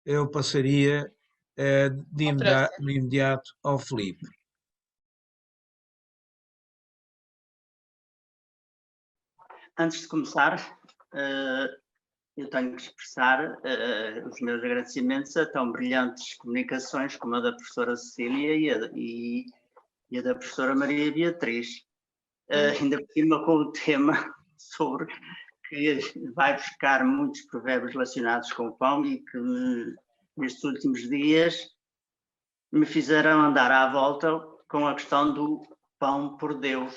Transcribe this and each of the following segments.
eu passaria de imediato ao Filipe. Antes de começar, eu tenho que expressar os meus agradecimentos a tão brilhantes comunicações como a da professora Cecília e a da professora Maria Beatriz, ainda por cima com o tema sobre que vai buscar muitos provérbios relacionados com o pão e que nestes últimos dias me fizeram andar à volta com a questão do pão por Deus,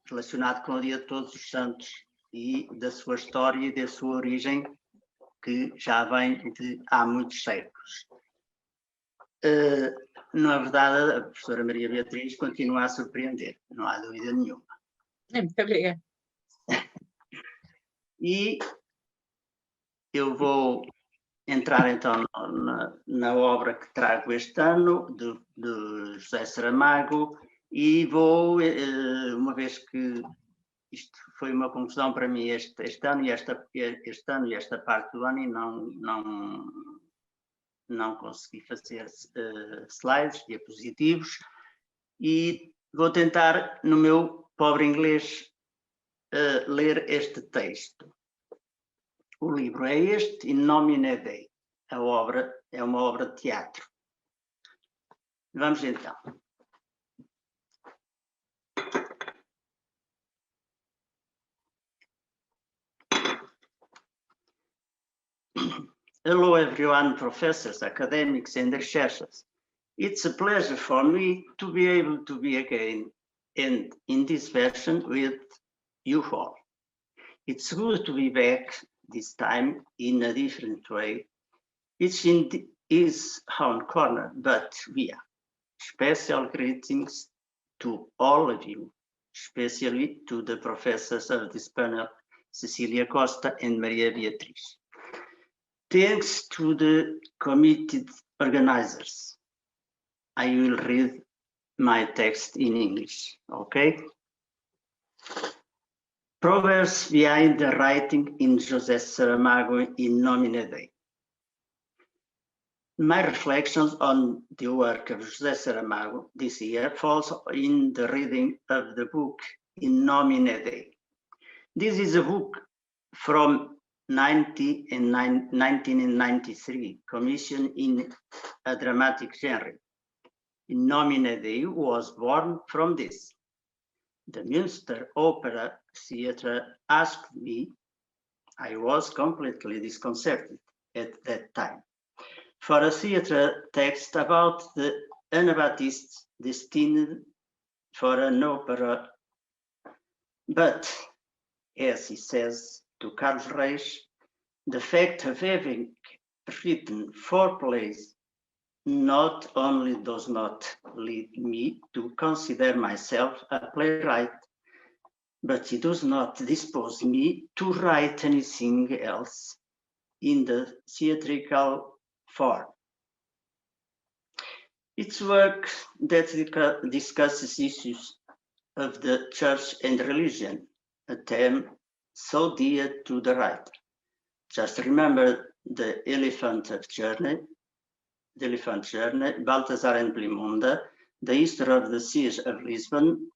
relacionado com o Dia de Todos os Santos e da sua história e da sua origem, que já vem de há muitos séculos. Na verdade, a professora Maria Beatriz continua a surpreender, não há dúvida nenhuma. Muito obrigada. E eu vou entrar então na obra que trago este ano, de José Saramago, e vou, uma vez que isto foi uma confusão para mim este ano e esta parte do ano, e não consegui fazer slides, diapositivos, e vou tentar, no meu pobre inglês, ler este texto. O livro é este, In Nomine Dei. A obra é uma obra de teatro. Vamos então. Hello everyone, professors, academics and researchers. It's a pleasure for me to be able to be again and in this version with you all. It's good to be back, this time in a different way. It's in his own corner, but via special greetings to all of you, especially to the professors of this panel, Cecilia Costa and Maria Beatriz. Thanks to the committed organizers. I will read my text in English, okay? Proverbs behind the writing in José Saramago In Nomine Dei. My reflections on the work of José Saramago this year falls in the reading of the book In Nomine Dei. This is a book from 1993, commissioned in a dramatic genre. In Nomine Dei was born from this. The Münster Opera Theatre asked me, I was completely disconcerted at that time, for a theatre text about the Anabaptists destined for an opera. But, as he says to Carlos Reis, the fact of having written 4 plays not only does not lead me to consider myself a playwright, but it does not dispose me to write anything else in the theatrical form. It's work that discusses issues of the church and religion, a theme so dear to the writer. Just remember the Elephant Journey, Balthazar and Blimunda, the Easter of the Siege of Lisbon,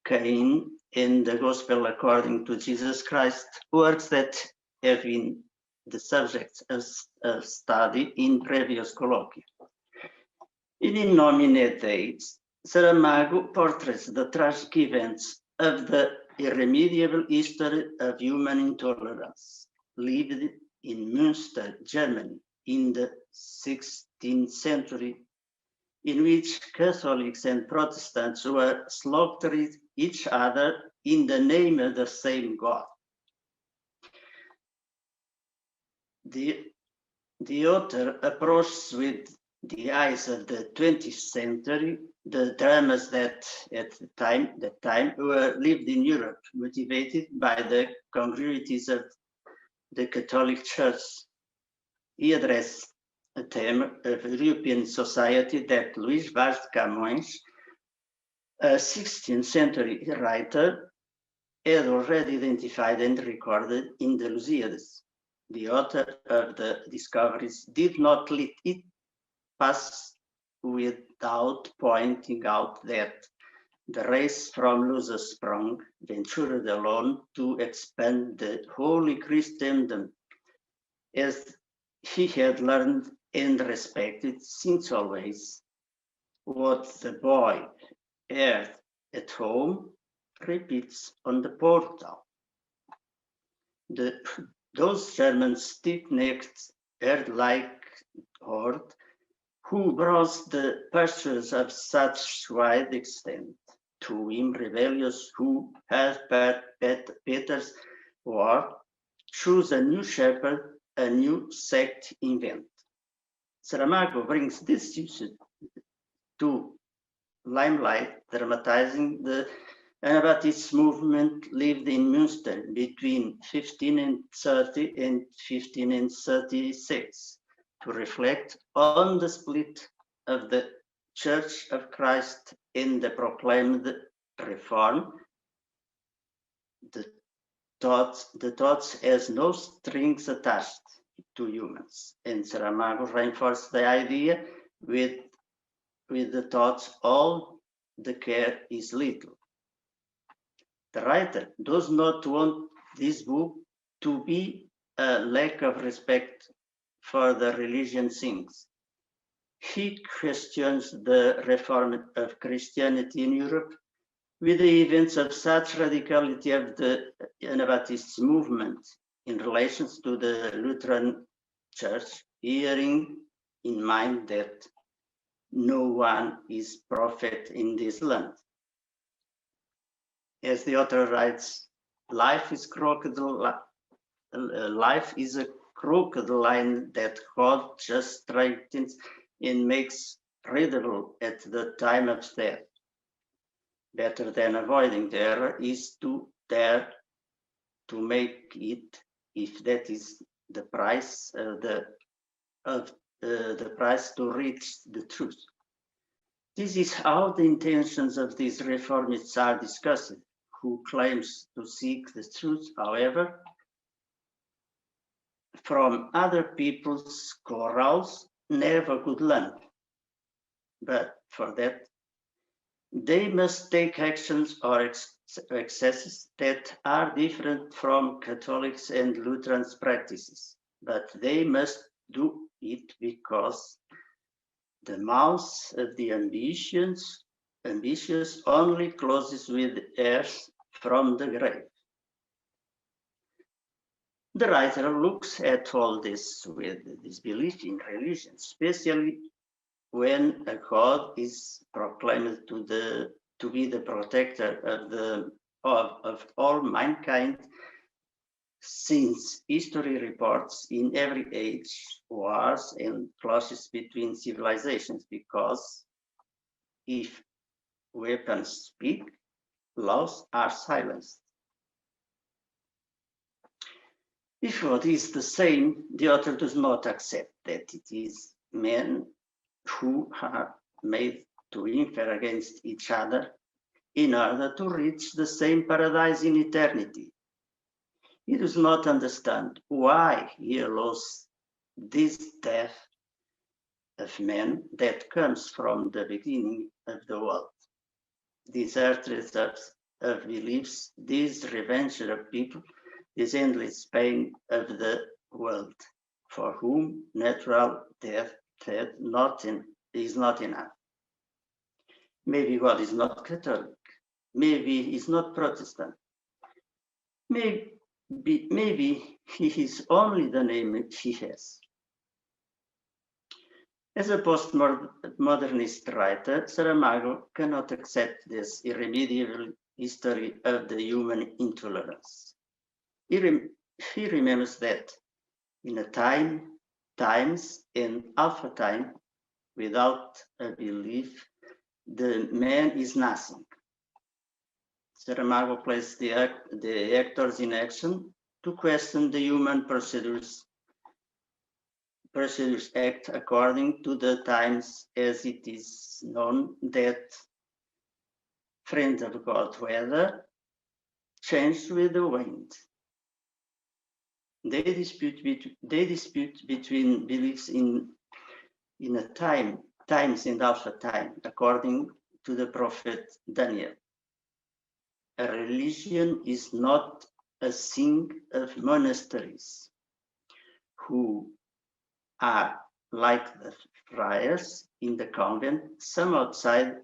Cain, and the Gospel according to Jesus Christ, works that have been the subjects of study in previous colloquia. In Nomine Dei, Saramago portrays the tragic events of the irremediable history of human intolerance lived in Münster, Germany, in the 16th century, in which Catholics and Protestants were slaughtering each other in the name of the same God. The author approaches with the eyes of the 20th century the dramas that at the time were lived in Europe, motivated by the congruities of the Catholic Church. He addressed a theme of European society that Luís Vaz de Camões, a 16th century writer, had already identified and recorded in the Lusíadas. the author of the discoveries did not let it pass without pointing out that the race from Luther sprung, ventured alone to expand the Holy Christendom, as he had learned and respected since always. What the boy heard at home repeats on the portal. Those German stiff-necked, herd-like horde who browsed the pastures of such wide extent, to him rebellious who had Peter's war, choose a new shepherd, a new sect invent. Saramago brings this issue to limelight, dramatizing the Anabaptist movement lived in Münster between 1530 and 1536 to reflect on the split of the Church of Christ in the proclaimed reform. The thoughts has no strings attached to humans, and Saramago reinforced the idea with the thoughts all the care is little. The writer does not want this book to be a lack of respect for the religion things. He questions the reform of Christianity in Europe with the events of such radicality of the Anabaptist movement in relation to the Lutheran Church, bearing in mind that no one is prophet in this land. As the author writes, life is a crooked line that God just straightens and makes readable at the time of death. Better than avoiding the error is to dare to make it, if that is the price the price to reach the truth. This is how the intentions of these reformists are discussed. Who claims to seek the truth, however, from other people's corrals, never could learn. But for that, they must take actions or excesses that are different from Catholics and Lutherans' practices. But they must do it because the mouth of the ambitious only closes with heirs from the grave. The writer looks at all this with disbelief in religion, especially when a God is proclaimed to be the protector of all mankind, since history reports in every age wars and clashes between civilizations, because if weapons speak, laws are silenced. If what is the same, the author does not accept that it is men who are made to infer against each other in order to reach the same paradise in eternity. He does not understand why he allows this death of men that comes from the beginning of the world. These earthly of beliefs, this revenge of people, this endless pain of the world, for whom natural death is not enough. Maybe God is not Catholic. Maybe he's not Protestant. Maybe he is only the name he has. As a postmodernist writer, Saramago cannot accept this irremediable history of the human intolerance. He remembers that in times and half a time, without a belief, the man is nothing. Saramago placed the actors in action to question the human procedures act according to the times, as it is known that friends of God weather changed with the wind. They dispute between beliefs in a times and alpha time, according to the prophet Daniel. A religion is not a thing of monasteries, who are like the friars in the convent, some outside,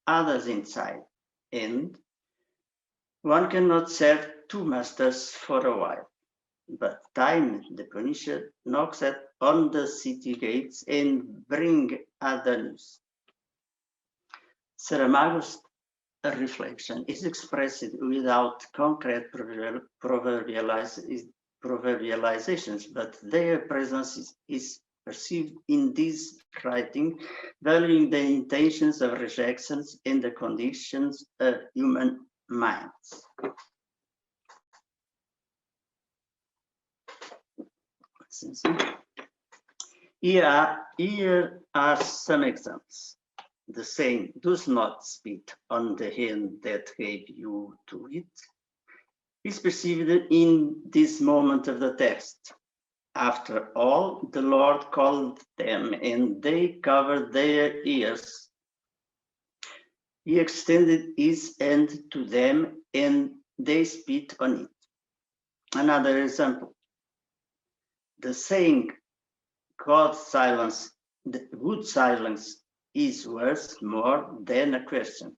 others inside, and one cannot serve two masters for a while. But time, the Punisher, knocks on the city gates and brings other news. Saramago's reflection is expressed without concrete proverbializations, but their presence is perceived in this writing, valuing the intentions of rejections and the conditions of human minds. Here are some examples. The saying, "does not spit on the hand that gave you to it," is perceived in this moment of the text. After all, the Lord called them, and they covered their ears. He extended his hand to them, and they spit on it. Another example. The saying, "God's silence, the good silence is worth more than a question,"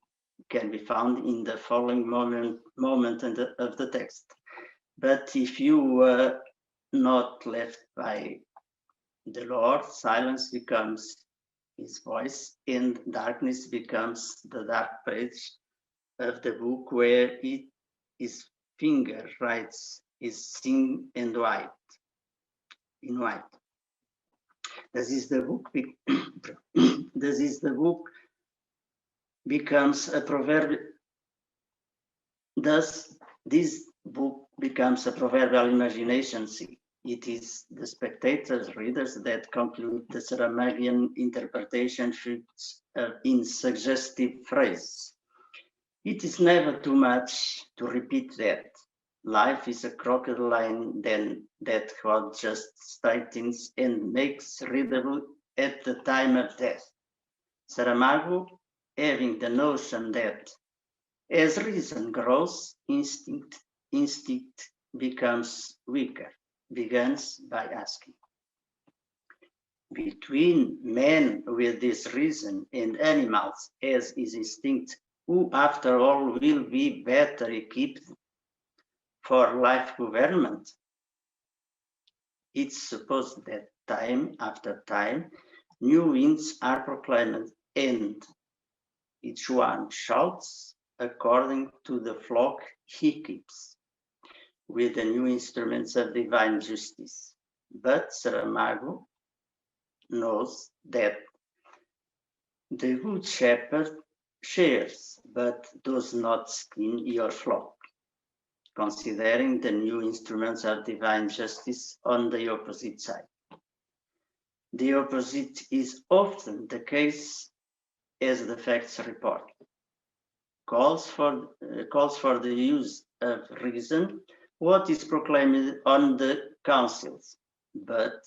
can be found in the following moment of the text. But if you were not left by the Lord, silence becomes his voice, and darkness becomes the dark page of the book where his finger writes his sin and white. In white. This is the book becomes a proverb. Thus, this book becomes a proverbial imagination. It is the spectators, readers, that conclude the Saramagian interpretation in suggestive phrase. It is never too much to repeat that. Life is a crocodile that God just tightens and makes readable at the time of death. Saramago, having the notion that as reason grows, instinct becomes weaker, begins by asking. Between man with this reason and animals as his instinct, who after all will be better equipped for life government? It's supposed that time after time, new winds are proclaimed, and each one shouts according to the flock he keeps, with the new instruments of divine justice. But Saramago knows that the good shepherd shares, but does not skin your flock, considering the new instruments of divine justice on the opposite side. The opposite is often the case, as the facts report. Calls for the use of reason, what is proclaimed on the councils, but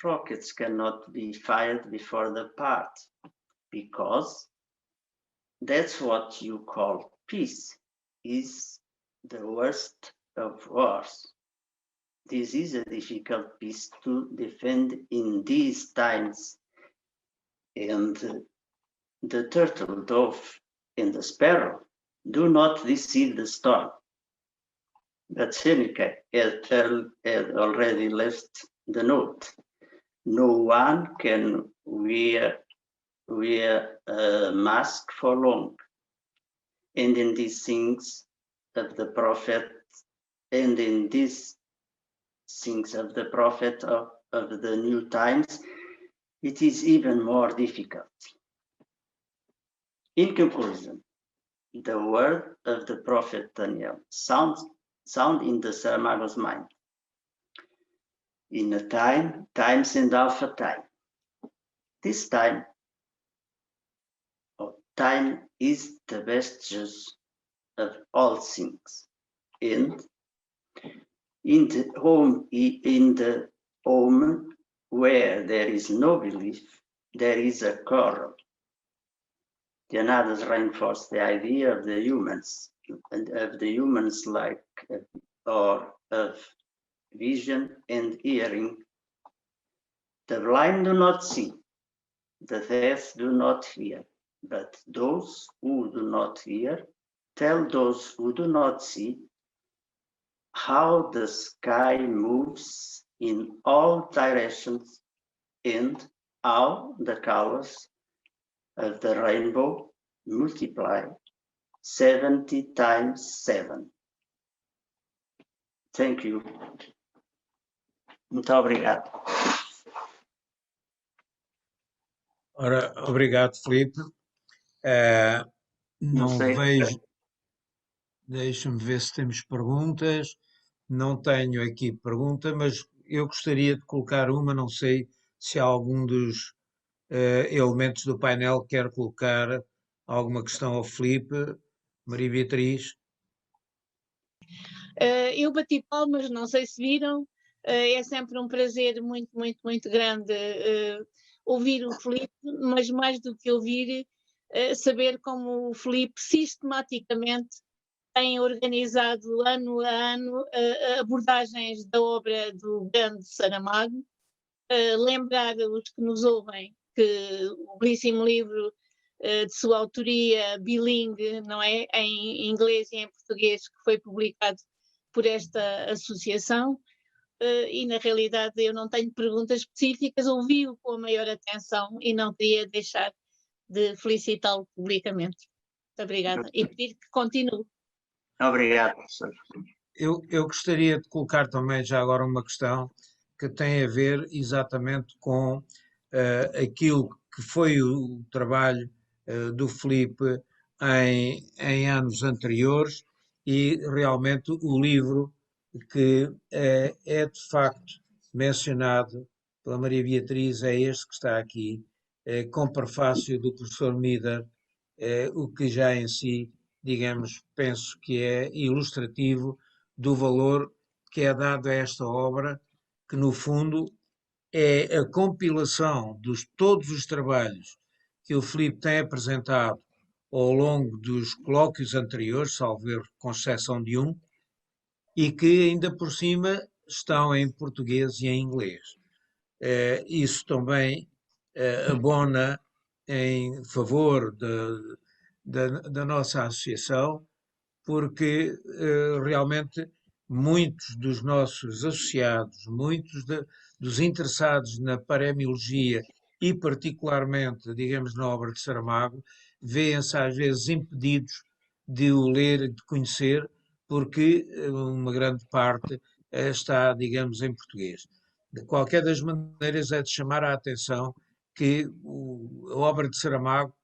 rockets cannot be fired before the part, because that's what you call peace, is the worst of wars. This is a difficult peace to defend in these times, and the turtle dove and the sparrow do not deceive the storm. But Seneca had already left the note. No one can wear a mask for long. And in these things of the prophet, and in these things of the prophet of the new times, it is even more difficult. In conclusion, the word of the prophet Daniel sound in the Saramago's mind. In a times and alpha time. This time is the best judge of all things, and in the home where there is no belief, there is a quarrel. The others reinforce the idea of the humans and of the humans like or of vision and hearing. The blind do not see, the deaf do not hear, but those who do not hear tell those who do not see how the sky moves in all directions and how the colors of the rainbow multiply 70 times 7. Thank you. Muito obrigado. Ora, obrigado, Filipe. Não vejo. Deixa-me ver se temos perguntas. Não tenho aqui pergunta, mas eu gostaria de colocar uma, não sei se algum dos elementos do painel quer colocar alguma questão ao Filipe. Maria Beatriz. Eu bati palmas, não sei se viram, é sempre um prazer muito, muito, muito grande ouvir o Filipe, mas mais do que ouvir, saber como o Filipe sistematicamente tem organizado ano a ano abordagens da obra do grande Saramago, lembrar os que nos ouvem que o belíssimo livro de sua autoria bilingue, não é, em inglês e em português, que foi publicado por esta associação, e na realidade eu não tenho perguntas específicas, ouvi-o com a maior atenção e não queria deixar de felicitá-lo publicamente. Muito obrigada e pedir que continue. Obrigado, professor. Eu gostaria de colocar também já agora uma questão que tem a ver exatamente com aquilo que foi o trabalho do Filipe em anos anteriores e realmente o livro que é de facto mencionado pela Maria Beatriz é este que está aqui, com prefácio do professor Mider, o que já em si, digamos, penso que é ilustrativo do valor que é dado a esta obra, que no fundo é a compilação de todos os trabalhos que o Filipe tem apresentado ao longo dos colóquios anteriores, salvo erro, com exceção de um, e que ainda por cima estão em português e em inglês. Isso também abona em favor da nossa associação, porque realmente muitos dos nossos associados, muitos dos interessados na paremiologia e particularmente, digamos, na obra de Saramago, veem-se às vezes impedidos de o ler e de conhecer, porque uma grande parte está, digamos, em português. De qualquer das maneiras, é de chamar a atenção que a obra de Saramago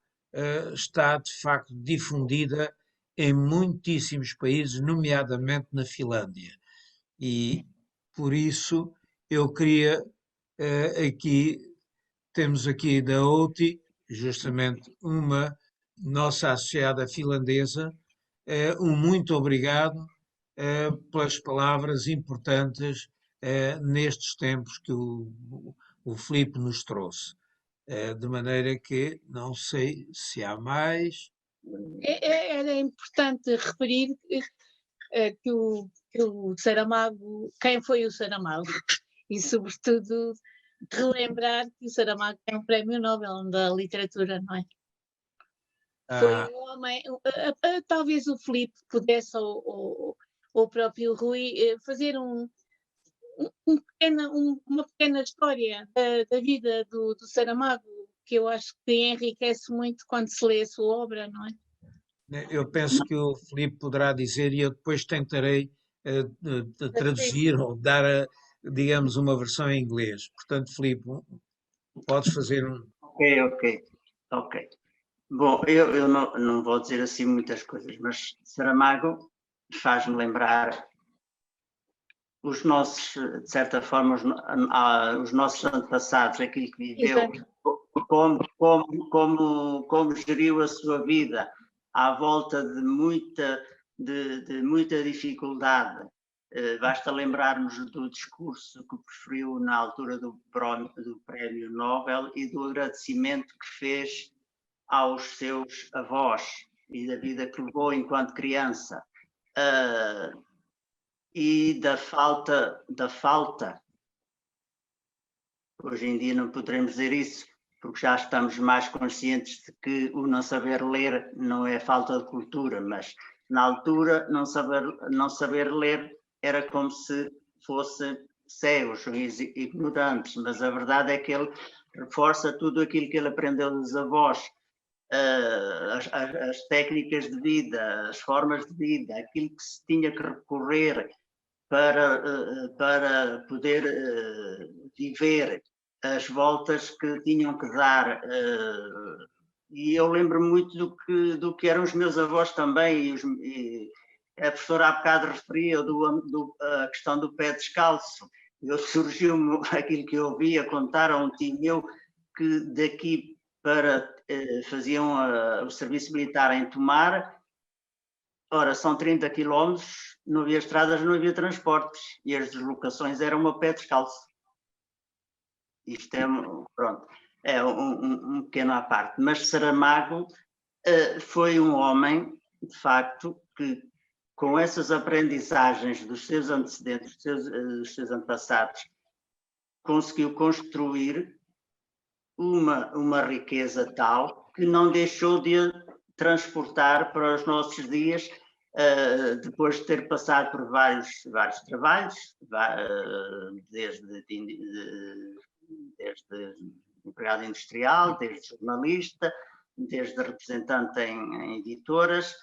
está, de facto, difundida em muitíssimos países, nomeadamente na Finlândia. E, por isso, eu queria temos aqui da OUTI, justamente uma nossa associada finlandesa, um muito obrigado pelas palavras importantes nestes tempos que o Filipe nos trouxe. De maneira que não sei se há mais. Era importante referir que o Saramago, quem foi o Saramago? E, sobretudo, relembrar que o Saramago tem um prémio Nobel da literatura, não é? Foi um homem, talvez o Filipe pudesse, ou o próprio Rui, fazer uma pequena história da vida do Saramago, que eu acho que enriquece muito quando se lê a sua obra, não é? Eu penso que o Filipe poderá dizer e eu depois tentarei traduzir ou dar, digamos, uma versão em inglês. Portanto, Filipe, podes fazer um... Ok. Bom, eu não vou dizer assim muitas coisas, mas Saramago faz-me lembrar os nossos, de certa forma, os nossos antepassados, aquilo que viveu, como geriu a sua vida à volta de muita dificuldade, Basta lembrarmos do discurso que proferiu na altura do Prémio Nobel e do agradecimento que fez aos seus avós e da vida que levou enquanto criança, e da falta, hoje em dia não poderemos dizer isso, porque já estamos mais conscientes de que o não saber ler não é falta de cultura, mas na altura não saber ler era como se fossem cegos, ignorantes, mas a verdade é que ele reforça tudo aquilo que ele aprendeu dos avós, as técnicas de vida, as formas de vida, aquilo que se tinha que recorrer para poder viver, as voltas que tinham que dar. E eu lembro muito do que eram os meus avós também, e a professora há bocado referia a questão do pé descalço. Surgiu-me aquilo que eu ouvia contar a um tio meu, que daqui para faziam o serviço militar em Tomar. Ora, são 30 quilómetros, não havia estradas, não havia transportes, e as deslocações eram a pé descalço. Isto é, pronto, é um pequeno à parte. Mas Saramago foi um homem, de facto, que com essas aprendizagens dos seus antecedentes, dos seus antepassados, conseguiu construir uma riqueza tal que não deixou de transportar para os nossos dias, depois de ter passado por vários trabalhos, desde empregado industrial, desde jornalista, desde representante em editoras,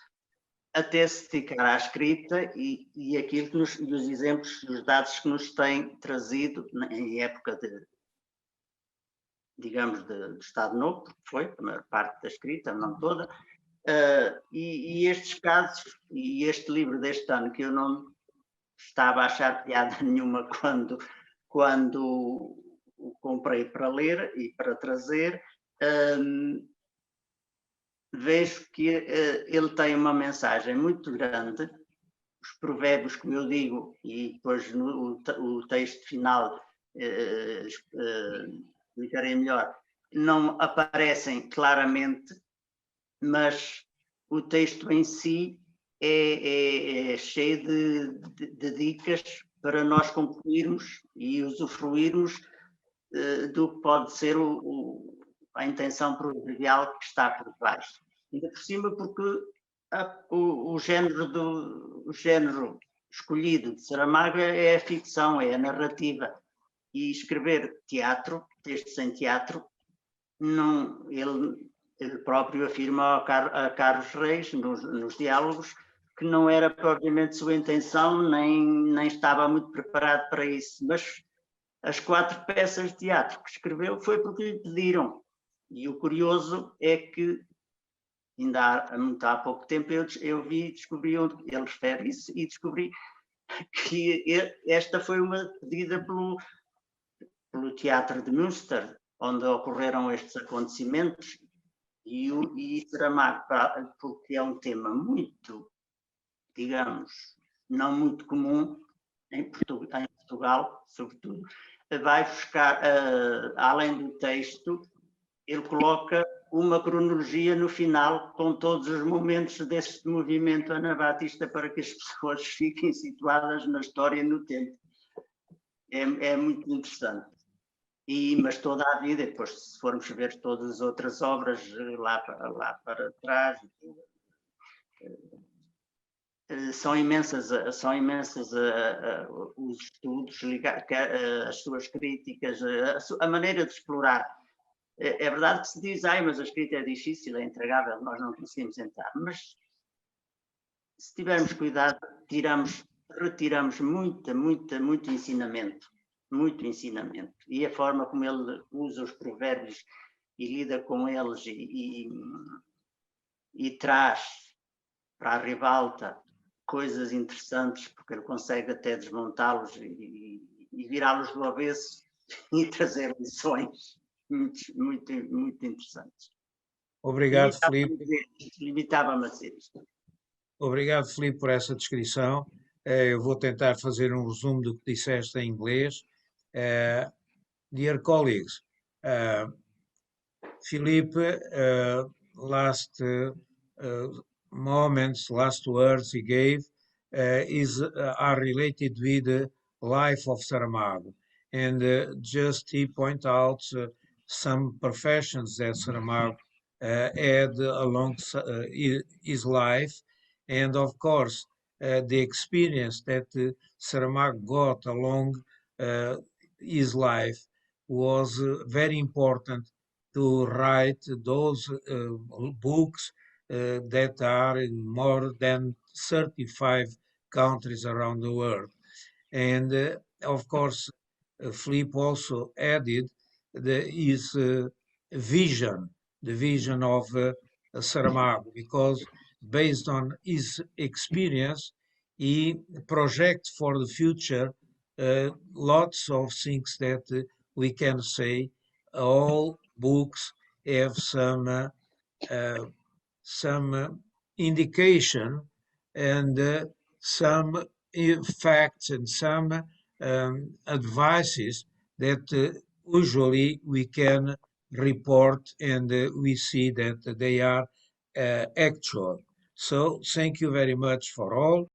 até se dedicar à escrita e aquilo dos exemplos, dos dados que nos têm trazido em época digamos, de Estado Novo, porque foi a maior parte da escrita, não toda, e estes casos, e este livro deste ano, que eu não estava a achar piada nenhuma quando o comprei para ler e para trazer, vejo que ele tem uma mensagem muito grande. Os provérbios, como eu digo, e depois o texto final explicarei melhor, não aparecem claramente, mas o texto em si é cheio de dicas para nós concluirmos e usufruirmos do que pode ser a intenção proverbial que está por baixo. Ainda por cima, porque o género escolhido de Saramago é a ficção, é a narrativa. E escrever teatro, textos em teatro, não, ele próprio afirma a Carlos Reis, nos diálogos, que não era propriamente sua intenção, nem estava muito preparado para isso. Mas as 4 peças de teatro que escreveu foi porque lhe pediram. E o curioso é que, ainda há pouco tempo, eu descobri, ele refere isso, e descobri que esta foi uma pedida pelo Teatro de Münster, onde ocorreram estes acontecimentos, e Saramago, porque é um tema muito, digamos, não muito comum em Portugal, sobretudo, vai buscar, além do texto, ele coloca uma cronologia no final com todos os momentos desse movimento anabatista para que as pessoas fiquem situadas na história e no tempo. É muito interessante. Mas toda a vida, depois se formos ver todas as outras obras lá para trás, são imensas os estudos, as suas críticas, a maneira de explorar. É verdade que se diz, mas a escrita é difícil, é intragável, nós não conseguimos entrar, mas se tivermos cuidado, retiramos muito ensinamento. Muito ensinamento. E a forma como ele usa os provérbios e lida com eles e traz para a ribalta coisas interessantes, porque ele consegue até desmontá-los e virá-los do avesso e trazer lições muito interessantes. Obrigado, Filipe. Limitava-me a dizer isto. Obrigado, Filipe, por essa descrição. Eu vou tentar fazer um resumo do que disseste em inglês. Dear colleagues, Philippe, last moments, last words he gave are related with the life of Saramago. And just he point out some professions that Saramago had along his life. And of course, the experience that Saramago got along his life was very important to write those books that are in more than 35 countries around the world. And of course, Philippe also added his vision, the vision of Saramago, because based on his experience, he projects for the future lots of things that we can say. All books have some indication and some facts and some advices that usually we can report and we see that they are actual. So thank you very much for all.